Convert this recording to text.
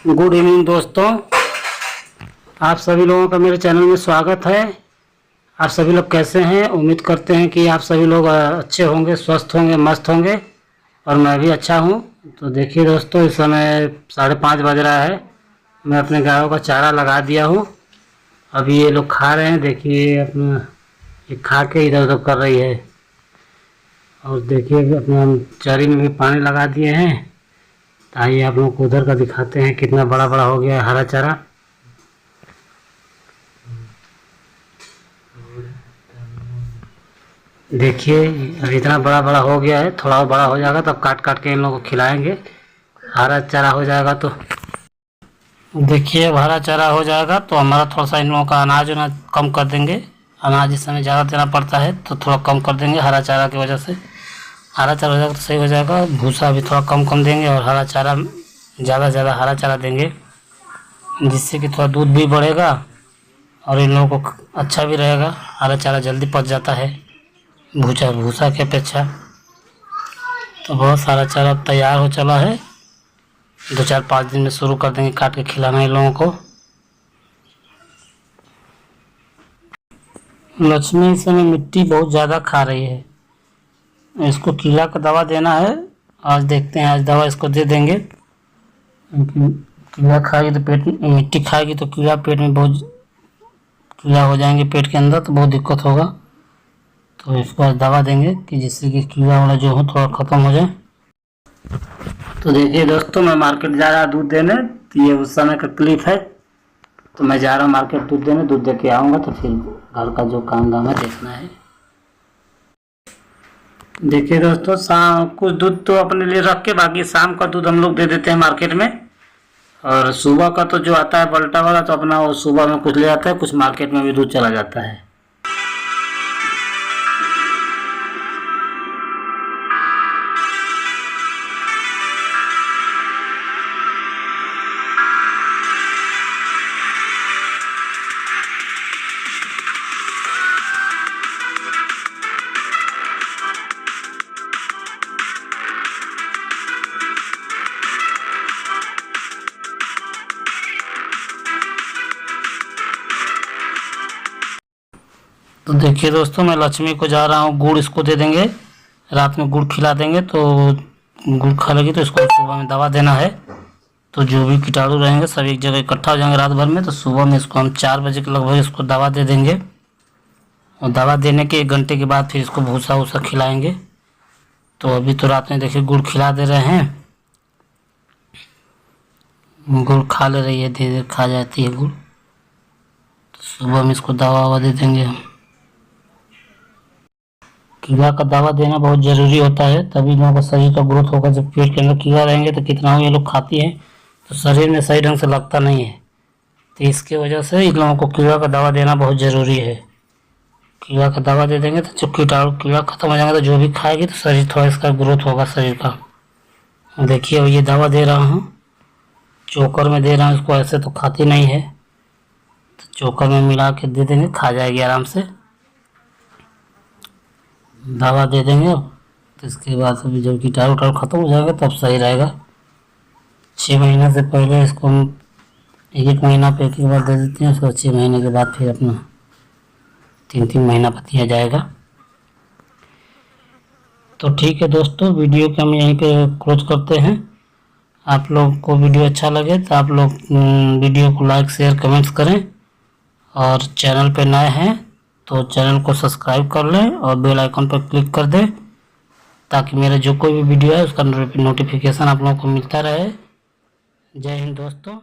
Good evening दोस्तों, आप सभी लोगों का मेरे चैनल में स्वागत है। आप सभी लोग कैसे हैं? उम्मीद करते हैं कि आप सभी लोग अच्छे होंगे, स्वस्थ होंगे, मस्त होंगे और मैं भी अच्छा हूं। तो देखिए दोस्तों, इस समय 5:30 बज रहा है। मैं अपने गायों का चारा लगा दिया हूं। अभी ये लोग खा रहे हैं। देखिए अपना ये खा के इधर उधर कर रही है। और देखिए अपना चरी में भी पानी लगा दिए हैं। आइए आप लोगों को उधर का दिखाते हैं कितना बड़ा बड़ा हो गया है हरा चारा। देखिए अब इतना बड़ा बड़ा हो गया है। थोड़ा और बड़ा हो जाएगा तब काट काट के इन लोगों को खिलाएंगे। हरा चारा हो जाएगा तो देखिए अब हरा चारा हो जाएगा तो हमारा थोड़ा सा इन लोगों का अनाज कम कर देंगे। अनाज इस समय ज़्यादा देना पड़ता है तो थोड़ा कम कर देंगे हरा चारा की वजह से। हरा चारा हो जाएगा तो सही हो जाएगा। भूसा भी थोड़ा कम कम देंगे और हरा चारा ज़्यादा हरा चारा देंगे, जिससे कि थोड़ा दूध भी बढ़ेगा और इन लोगों को अच्छा भी रहेगा। हरा चारा जल्दी पच जाता है भूसा की अपेक्षा। तो बहुत सारा चारा तैयार हो चला है। 2-4-5 दिन में शुरू कर देंगे काट के खिलाना इन लोगों को। लक्ष्मी इस समय मिट्टी बहुत ज़्यादा खा रही है। इसको कीड़ा का दवा देना है। आज देखते हैं, आज दवा इसको दे देंगे। कीड़ा खाएगी तो पेट में, मिट्टी खाएगी तो कीड़ा पेट में बहुत कीड़ा हो जाएंगे पेट के अंदर, तो बहुत दिक्कत होगा। तो इसको आज दवा देंगे कि जिससे कि कीड़ा वाला जो हो थोड़ा ख़त्म हो जाए। तो देखिए दोस्तों, मैं मार्केट जा रहा दूध देने। तो ये उस समय का क्लिप है। तो मैं जा रहा हूँ मार्केट दूध देने। दूध दे के आऊँगा तो फिर घर का जो काम धाम है देखना है। देखिए दोस्तों, शाम कुछ दूध तो अपने लिए रख के बाकी शाम का दूध हम लोग दे देते हैं मार्केट में। और सुबह का तो जो आता है पलटा वाला तो अपना वो सुबह में कुछ ले आता है, कुछ मार्केट में भी दूध चला जाता है। तो देखिए दोस्तों, मैं लक्ष्मी को जा रहा हूँ, गुड़ इसको दे देंगे। रात में गुड़ खिला देंगे तो गुड़ खा लेगी तो इसको सुबह में दवा देना है। तो जो भी कीटाणु रहेंगे सब एक जगह इकट्ठा हो जाएंगे रात भर में। तो सुबह में इसको हम 4 बजे के लगभग इसको दवा दे देंगे। और दवा देने के 1 घंटे के बाद फिर इसको भूसा वूसा खिलाएंगे। तो अभी तो रात में देखिए गुड़ खिला दे रहे हैं। गुड़ खा ले रही है, धीरे धीरे खा जाती है गुड़। तो सुबह में इसको दवा ववा दे देंगे हम। कीड़ा का दवा देना बहुत ज़रूरी होता है, तभी लोगों का शरीर का ग्रोथ होगा। जब पेट के अंदर कीड़ा रहेंगे तो कितना हो ये लोग खाती हैं तो शरीर में सही ढंग से लगता नहीं है। तो इसके वजह से इन लोगों को कीड़ा का दवा देना बहुत ज़रूरी है। कीड़ा का दवा दे देंगे तो जो कीड़ा खत्म हो जाएगा तो जो भी खाएगी तो शरीर थोड़ा इसका ग्रोथ होगा शरीर का। देखिए अब ये दवा दे रहा हूँ, चोकर में दे रहा हूँ इसको। ऐसे तो खाती नहीं है तो चोकर में मिला के दे देंगे, खा जाएगी आराम से। दवा दे देंगे तो इसके बाद अभी जब कीटाणु खत्म हो जाएगा तब सही रहेगा। 6 महीना से पहले इसको हम 1 महीना पे एक बार दे देते हैं। उसको 6 महीने के बाद फिर अपना 3-3 महीना पर दिया जाएगा। तो ठीक है दोस्तों, वीडियो को हम यहीं पे क्लोज करते हैं। आप लोग को वीडियो अच्छा लगे तो आप लोग वीडियो को लाइक शेयर कमेंट्स करें। और चैनल पे नए हैं तो चैनल को सब्सक्राइब कर लें और बेल आइकन पर क्लिक कर दें, ताकि मेरा जो कोई भी वीडियो है उसका नोटिफिकेशन आप लोगों को मिलता रहे। जय हिंद दोस्तों।